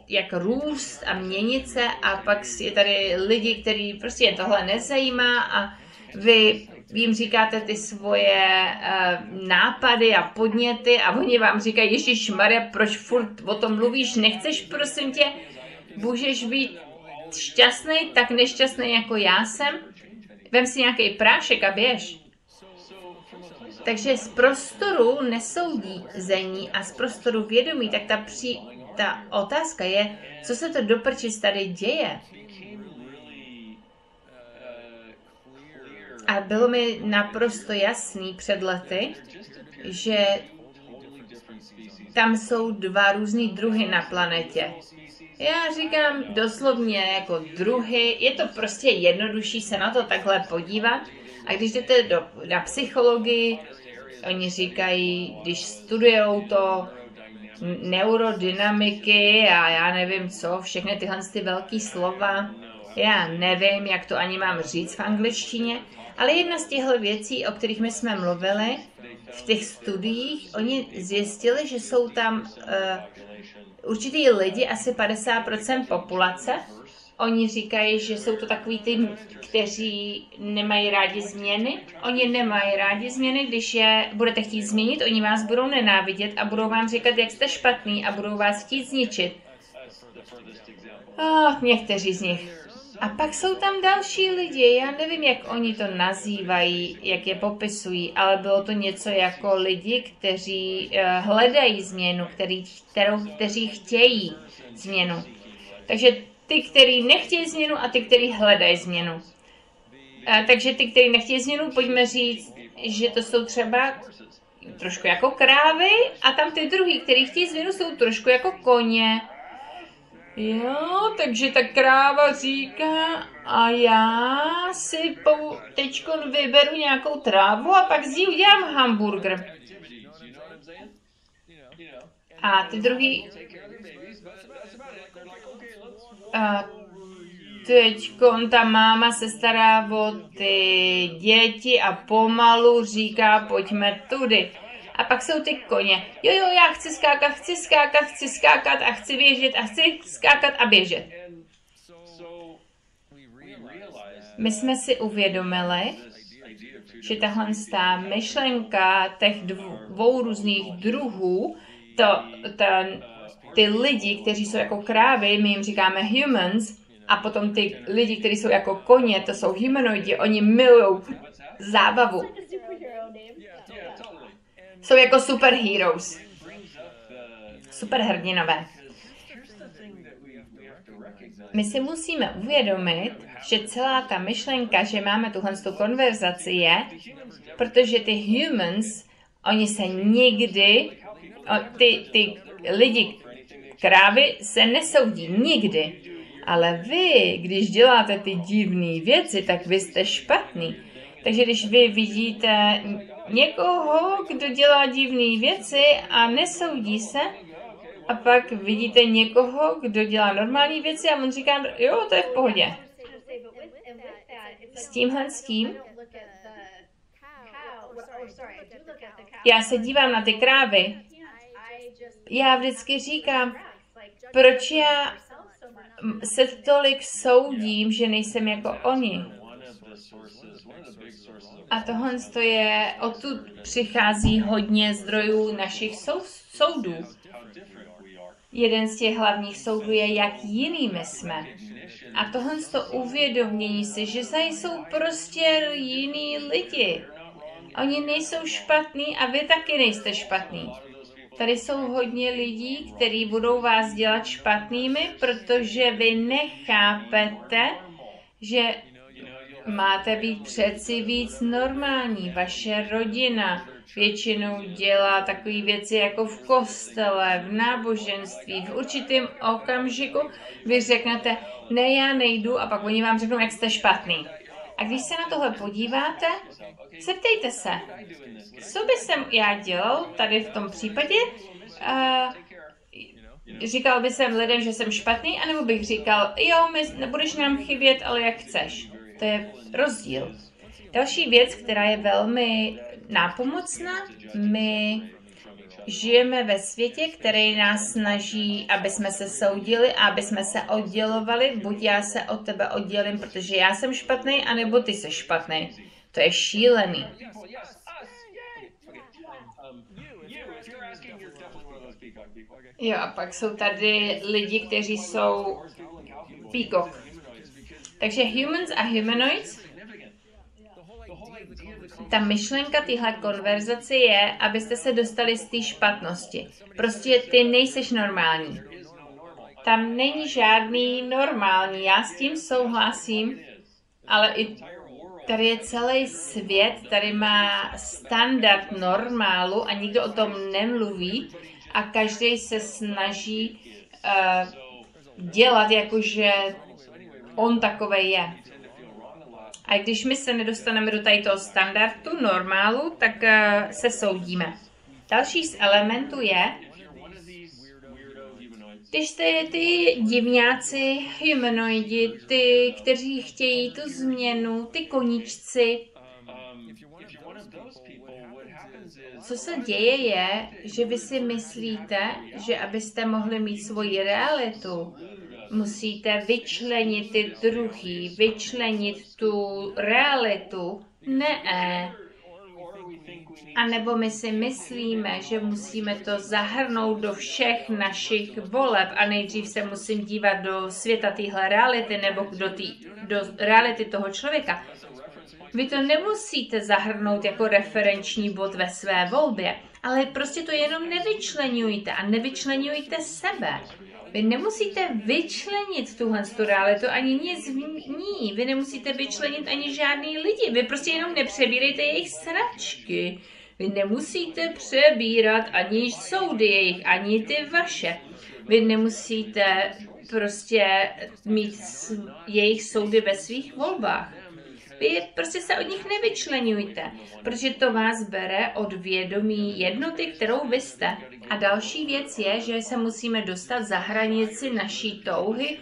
jak růst a měnit se, a pak je tady lidi, kteří prostě tohle nezajímá a vy jim říkáte ty svoje nápady a podněty a oni vám říkají, ježišmarja, proč furt o tom mluvíš, nechceš, prosím tě, můžeš být šťastný, tak nešťastný jako já jsem, vem si nějaký prášek a běž. Takže z prostoru nesoudízení a z prostoru vědomí, tak ta otázka je, co se to do prčic tady děje. A bylo mi naprosto jasný před lety, že tam jsou dva různý druhy na planetě. Já říkám doslovně jako druhy, je to prostě jednodušší se na to takhle podívat. A když jdete na psychologii, oni říkají, když studujou to neurodynamiky a já nevím co, všechny tyhle ty velký slova, já nevím, jak to ani mám říct v angličtině, ale jedna z těchto věcí, o kterých my jsme mluvili, v těch studiích, oni zjistili, že jsou tam určitý lidi, asi 50% populace. Oni říkají, že jsou to takový ty, kteří nemají rádi změny. Oni nemají rádi změny, když je budete chtít změnit, oni vás budou nenávidět a budou vám říkat, jak jste špatný a budou vás chtít zničit. Někteří z nich. A pak jsou tam další lidi, já nevím, jak oni to nazývají, jak je popisují, ale bylo to něco jako lidi, kteří hledají změnu, kteří chtějí změnu. Takže ty, kteří nechtějí změnu a ty, kteří hledají změnu. Takže ty, kteří nechtějí změnu, pojďme říct, že to jsou třeba trošku jako krávy a tam ty druhý, kteří chtějí změnu, jsou trošku jako koně. Jo, takže ta kráva říká, a já si teďkon vyberu nějakou trávu a pak z ní udělám hamburger. A ty druhý... Teďkon ta máma se stará o ty děti a pomalu říká, pojďme tudy. A pak jsou ty koně. Jo, já chci skákat a chci běžet a chci skákat a běžet. My jsme si uvědomili, že tahle myšlenka těch dvou různých druhů, ty lidi, kteří jsou jako krávy, my jim říkáme humans, a potom ty lidi, kteří jsou jako koně, to jsou humanoidi, oni milují zábavu. Jsou jako superheroes. Superhrdinové. My si musíme uvědomit, že celá ta myšlenka, že máme tuhle konverzaci je, protože ty humans, oni se nikdy, ty lidi, krávy se nesoudí nikdy. Ale vy, když děláte ty divné věci, tak vy jste špatný. Takže když vy vidíte někoho, kdo dělá divné věci a nesoudí se, a pak vidíte někoho, kdo dělá normální věci a on říká, jo, to je v pohodě. S tím, já se dívám na ty krávy. Já vždycky říkám, proč já se tolik soudím, že nejsem jako oni. A tohle je, odtud přichází hodně zdrojů našich soudů. Jeden z těch hlavních soudů je, jak jiný my jsme. A tohle to uvědomění si, že tady jsou prostě jiný lidi. Oni nejsou špatní a vy taky nejste špatní. Tady jsou hodně lidí, kteří budou vás dělat špatnými, protože vy nechápete, že máte být přeci víc normální. Vaše rodina většinou dělá takové věci jako v kostele, v náboženství. V určitém okamžiku vy řeknete, ne, já nejdu, a pak oni vám řeknou, jak jste špatný. A když se na tohle podíváte, zeptejte se, co by jsem já dělal tady v tom případě? Říkal by jsem lidem, že jsem špatný, anebo bych říkal, jo, nebudeš nám chybět, ale jak chceš. To je rozdíl. Další věc, která je velmi nápomocná, my žijeme ve světě, který nás snaží, aby jsme se soudili a aby jsme se oddělovali. Buď já se od tebe oddělím, protože já jsem špatný, anebo ty jsi špatný. To je šílený. Jo, a pak jsou tady lidi, kteří jsou peacock. Takže humans a humanoids. Ta myšlenka téhle konverzace je, abyste se dostali z té špatnosti. Prostě ty nejseš normální. Tam není žádný normální. Já s tím souhlasím, ale i tady je celý svět, tady má standard normálu a nikdo o tom nemluví a každý se snaží dělat, jakože on takovej je. A když my se nedostaneme do tady toho standardu, normálu, tak se soudíme. Další z elementů je, když jste ty divňáci, humanoidi, ty, kteří chtějí tu změnu, ty koníčci, co se děje je, že vy si myslíte, že abyste mohli mít svoji realitu, musíte vyčlenit ty druhý, vyčlenit tu realitu. Ne. A nebo my si myslíme, že musíme to zahrnout do všech našich voleb a nejdřív se musím dívat do světa téhle reality nebo do reality toho člověka. Vy to nemusíte zahrnout jako referenční bod ve své volbě, ale prostě to jenom nevyčleňujte a nevyčleňujte sebe. Vy nemusíte vyčlenit tuhle realitu ani nic v ní. Vy nemusíte vyčlenit ani žádný lidi. Vy prostě jenom nepřebírejte jejich sračky. Vy nemusíte přebírat ani soudy jejich, ani ty vaše. Vy nemusíte prostě mít jejich soudy ve svých volbách. Vy prostě se od nich nevyčlenujte, protože to vás bere od vědomí jednoty, kterou vy jste. A další věc je, že se musíme dostat za hranici naší touhy,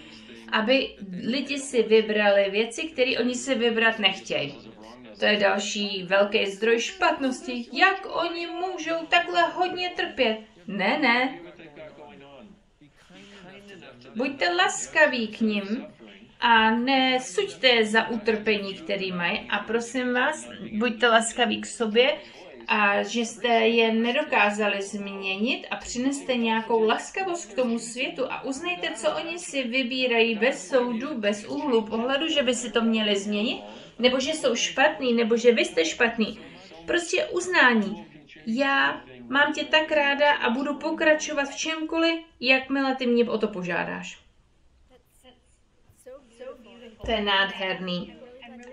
aby lidi si vybrali věci, které oni si vybrat nechtějí. To je další velký zdroj špatnosti. Jak oni můžou takhle hodně trpět? Ne. Buďte laskaví k nim a nesuďte za utrpení, který mají. A prosím vás, buďte laskaví k sobě a že jste je nedokázali změnit a přineste nějakou laskavost k tomu světu a uznejte, co oni si vybírají bez soudu, bez úhlu pohledu, že by si to měli změnit, nebo že jsou špatný, nebo že vy jste špatný. Prostě uznání. Já mám tě tak ráda a budu pokračovat v čemkoliv, jakmile ty mě o to požádáš. To je nádherný.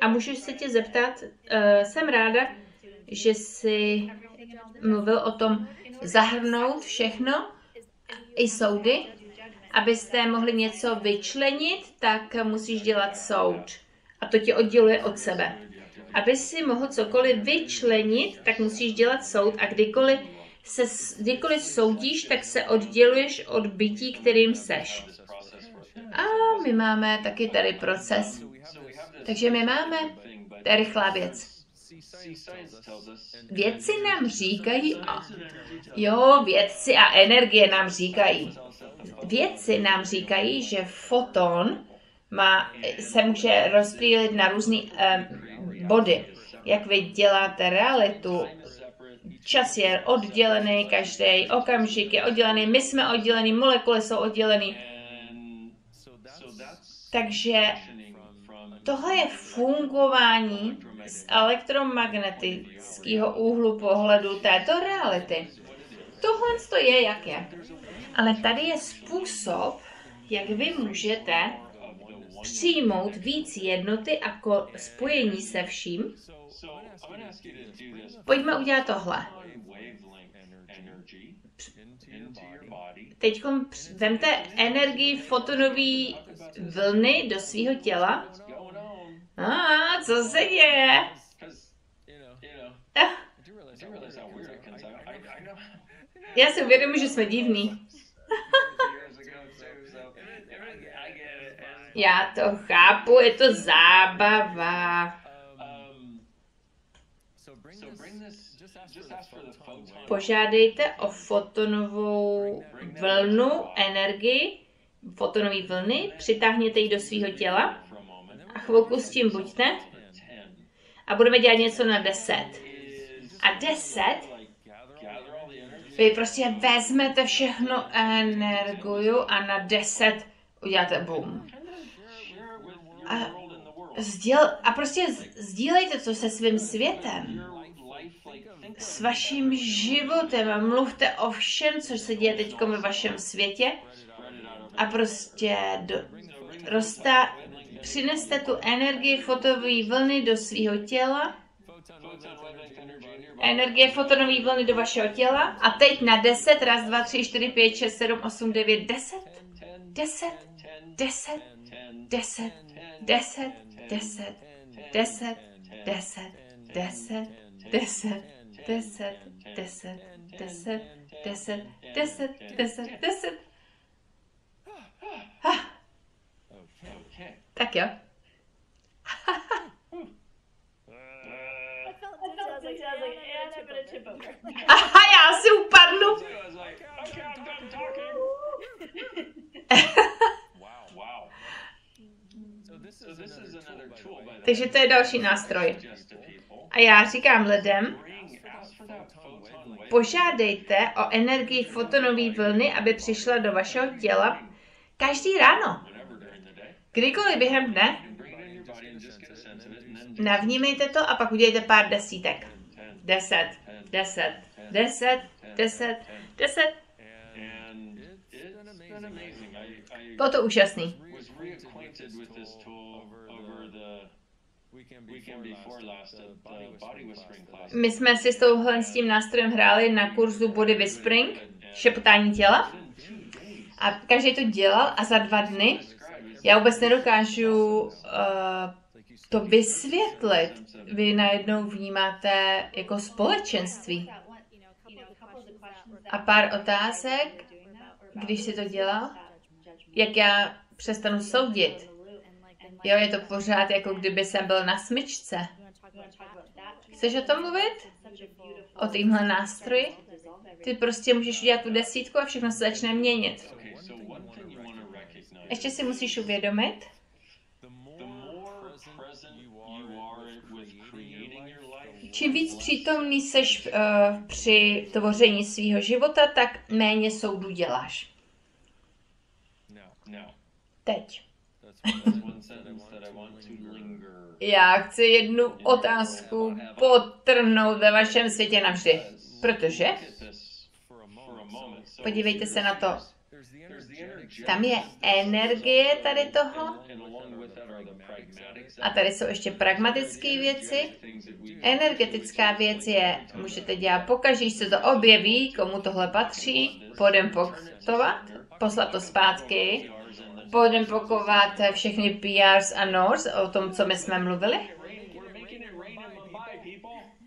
A můžu se tě zeptat, jsem ráda, že jsi mluvil o tom zahrnout všechno, i soudy. Abyste mohli něco vyčlenit, tak musíš dělat soud. A to tě odděluje od sebe. Aby si mohl cokoliv vyčlenit, tak musíš dělat soud a kdykoliv soudíš, tak se odděluješ od bytí, kterým seš. A my máme taky tady proces. Takže my máme, to je rychlá věc. Vědci nám říkají, vědci a energie nám říkají. Vědci nám říkají, že foton se může rozptýlit na různé body. Jak vy děláte realitu, čas je oddělený, každý okamžik je oddělený, my jsme oddělený, molekuly jsou oddělený. Takže tohle je fungování z elektromagnetického úhlu pohledu této reality. Tohle to je, jak je. Ale tady je způsob, jak vy můžete přijmout víc jednoty a spojení se vším. Pojďme udělat tohle. Teď vemte energii fotonové vlny do svého těla. Co se děje? Já si uvědomuji, že jsme divní. Já to chápu, je to zábava. Požádejte o fotonovou vlnu, energii, fotonové vlny, přitáhněte ji do svého těla a chvilku s tím buďte a budeme dělat něco na 10. A 10, vy prostě vezmete všechno energiu a na 10 uděláte boom. A prostě sdílejte to se svým světem, s vaším životem a mluvte o všem, co se děje teď ve vašem světě a prostě přineste tu energii fotonové vlny do svého těla, energie fotonové vlny do vašeho těla a teď na 10, 1, 2, 3, 4, 5, 6, 7, 8, 9, 10, 10, 10, 10, 10, 10, 10, 10, 10, 10, 10, 10, 10, 10, 10, 10, 10. Tak jo. Aha, já si upadnu. Takže to je další nástroj. A já říkám lidem, požádejte o energii fotonové vlny, aby přišla do vašeho těla každý ráno. Kdykoliv během dne. Navnímejte to a pak udělejte pár desítek. 10, 10, 10, 10, 10. Bylo to úžasný. My jsme si s tím nástrojem hráli na kurzu Body Whispering, šepotání těla. A každý to dělal a za 2 dny já vůbec nedokážu to vysvětlit. Vy najednou vnímáte jako společenství. A pár otázek, když si to dělal, jak já přestanu soudit. Jo, je to pořád jako kdyby jsem byl na smyčce. Chceš o tom mluvit? O témhle nástroji? Ty prostě můžeš udělat tu 10 a všechno se začne měnit. Ještě si musíš uvědomit, čím víc přítomný seš při tvoření svého života, tak méně soudů děláš. Teď. Já chci jednu otázku podtrhnout ve vašem světě navždy. Protože, podívejte se na to, tam je energie tady toho a tady jsou ještě pragmatické věci. Energetická věc je, můžete dělat pokaždé, se to objeví, komu tohle patří, půjdem poktovat, poslat to zpátky, půjdem pokovat všechny PRs a NORs o tom, co my jsme mluvili.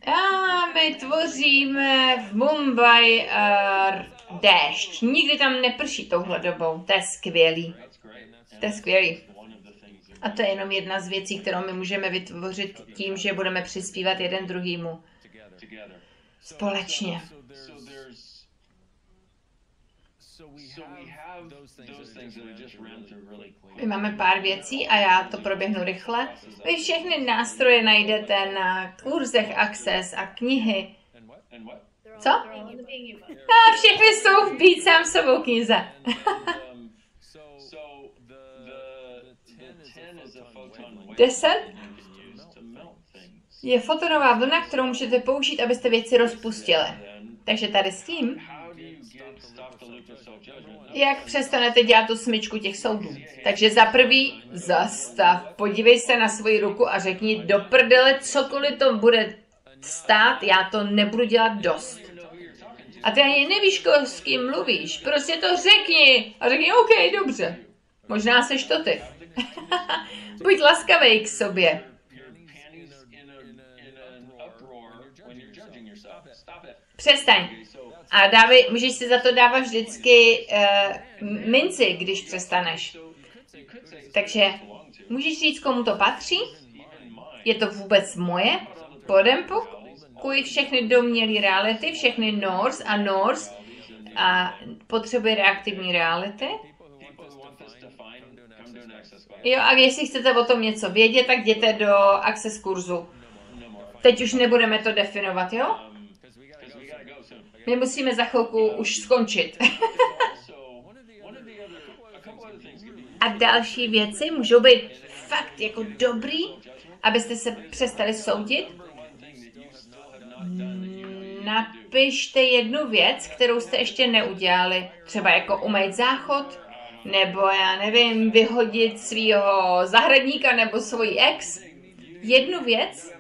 A my tvoříme v Mumbai déšť. Nikdy tam neprší touhle dobou. To je skvělý. To je skvělý. A to je jenom jedna z věcí, kterou my můžeme vytvořit tím, že budeme přispívat jeden druhýmu. Společně. My máme pár věcí a já to proběhnu rychle. Vy všechny nástroje najdete na kurzech Access a knihy. Co? A všechny jsou v Být sám sebou knize. 10 je fotonová vlna, kterou můžete použít, abyste věci rozpustili. Takže tady s tím, jak přestanete dělat tu smyčku těch soudů. Takže za prvý zastav, podívej se na svoji ruku a řekni do prdele, cokoliv to bude stát, já to nebudu dělat dost. A ty ani nevíš, s kým mluvíš, prostě to řekni a řekni, OK, dobře. Možná seš to ty. Buď laskavej k sobě. Přestaň. A můžeš si za to dávat vždycky minci, když přestaneš. Takže můžeš říct, komu to patří? Je to vůbec moje? Podempukuj všechny domnělé reality, všechny Norse a Norse a potřebuje reaktivní reality. Jo, a jestli chcete o tom něco vědět, tak jděte do Access kurzu. Teď už nebudeme to definovat, jo? My musíme za chvilku už skončit. A další věci můžou být fakt jako dobrý, abyste se přestali soudit. Napište jednu věc, kterou jste ještě neudělali. Třeba jako umýt záchod, nebo já nevím, vyhodit svýho zahradníka nebo svoji ex. Jednu věc,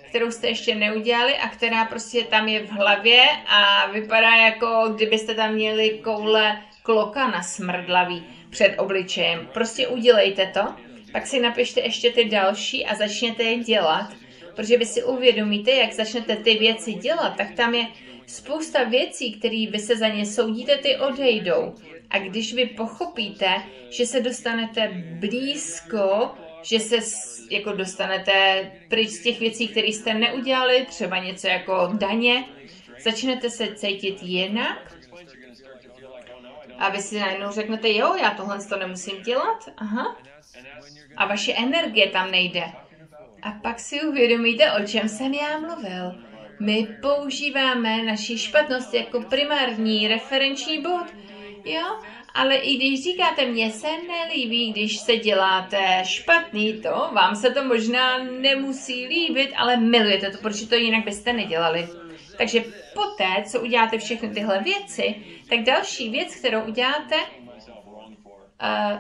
kterou jste ještě neudělali a která prostě tam je v hlavě a vypadá jako kdybyste tam měli koule klokana smrdlavý před obličejem. Prostě udělejte to, pak si napište ještě ty další a začněte je dělat, protože vy si uvědomíte, jak začnete ty věci dělat, tak tam je spousta věcí, které vy se za ně soudíte, ty odejdou. A když vy pochopíte, že se dostanete blízko, že se jako dostanete pryč z těch věcí, které jste neudělali, třeba něco jako daně, začnete se cítit jinak a vy si najednou řeknete, jo, já tohle to nemusím dělat, aha. A vaše energie tam nejde. A pak si uvědomíte, o čem jsem já mluvil. My používáme naši špatnost jako primární referenční bod, jo? Ale i když říkáte, mně se nelíbí, když se děláte špatný, to vám se to možná nemusí líbit, ale milujete to, protože to jinak byste nedělali. Takže poté, co uděláte všechny tyhle věci, tak další věc, kterou uděláte,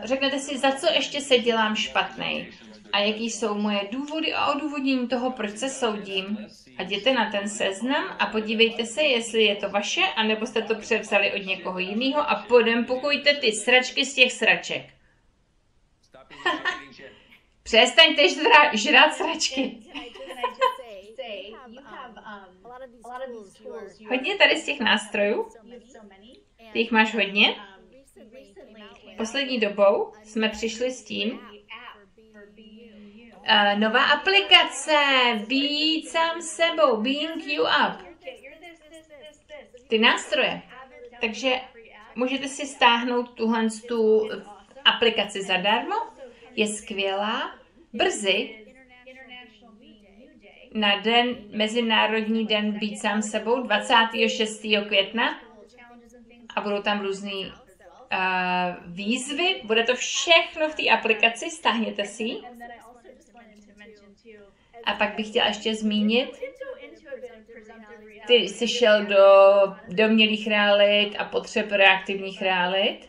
řeknete si, za co ještě se dělám špatnej a jaký jsou moje důvody a odůvodnění toho, proč se soudím. A jděte na ten seznam a podívejte se, jestli je to vaše, anebo jste to převzali od někoho jiného a podempukujte ty sračky z těch sraček. Přestaňte žrát sračky. Hodně tady z těch nástrojů, ty jich máš hodně. Poslední dobou jsme přišli s tím, nová aplikace, být sám sebou, being you up. Ty nástroje. Takže můžete si stáhnout tu aplikaci zadarmo. Je skvělá. Brzy na Mezinárodní den být sám sebou 26. května a budou tam různý výzvy. Bude to všechno v té aplikaci, stáhněte si ji. A pak bych chtěla ještě zmínit, ty jsi šel do domnělých realit a potřeb reaktivních realit.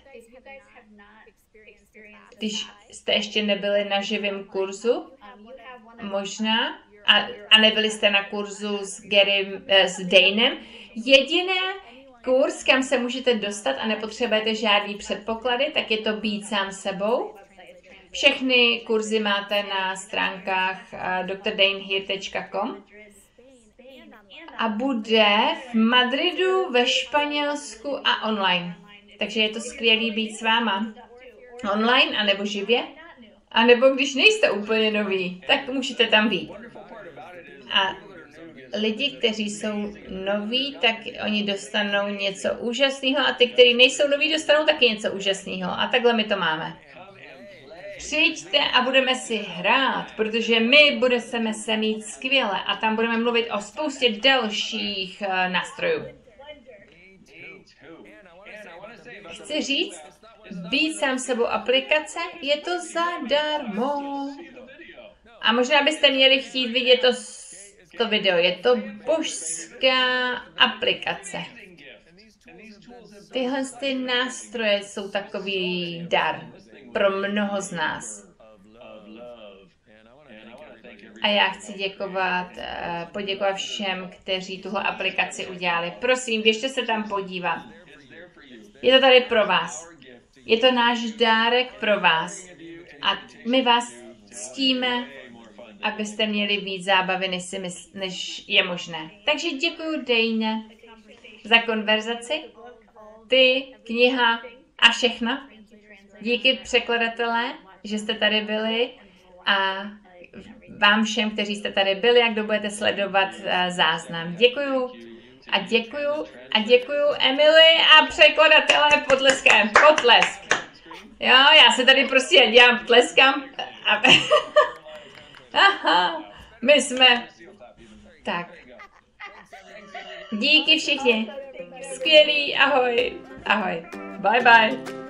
Když jste ještě nebyli na živém kurzu, možná, a nebyli jste na kurzu s Danem, jediné kurz, kam se můžete dostat a nepotřebujete žádný předpoklady, tak je to být sám sebou. Všechny kurzy máte na stránkách drdanehere.com a bude v Madridu, ve Španělsku a online. Takže je to skvělý být s váma. Online, anebo živě. A nebo když nejste úplně noví, tak můžete tam být. A lidi, kteří jsou noví, tak oni dostanou něco úžasného a ty, kteří nejsou noví, dostanou taky něco úžasného. A takhle my to máme. Přijďte a budeme si hrát, protože my budeme se mít skvěle a tam budeme mluvit o spoustě dalších nástrojů. Chci říct, být sám sebou aplikace, je to zadarmo. A možná byste měli chtít vidět to video. Je to božská aplikace. Tyhle ty nástroje jsou takový dar pro mnoho z nás. A já chci poděkovat všem, kteří tuhle aplikaci udělali. Prosím, běžte se tam podívat. Je to tady pro vás. Je to náš dárek pro vás. A my vás ctíme, abyste měli víc zábavy, než je možné. Takže děkuji, Dejne, za konverzaci. Ty, kniha a všechno. Díky překladatelé, že jste tady byli a vám všem, kteří jste tady byli a kdo budete sledovat záznam. Děkuju a děkuju a děkuju Emily a překladatelé potleskem. Potlesk. Jo, já se tady prostě dělám, tleskám. Aha, my jsme. Tak. Díky všichni. Skvělý, ahoj. Ahoj. Bye bye.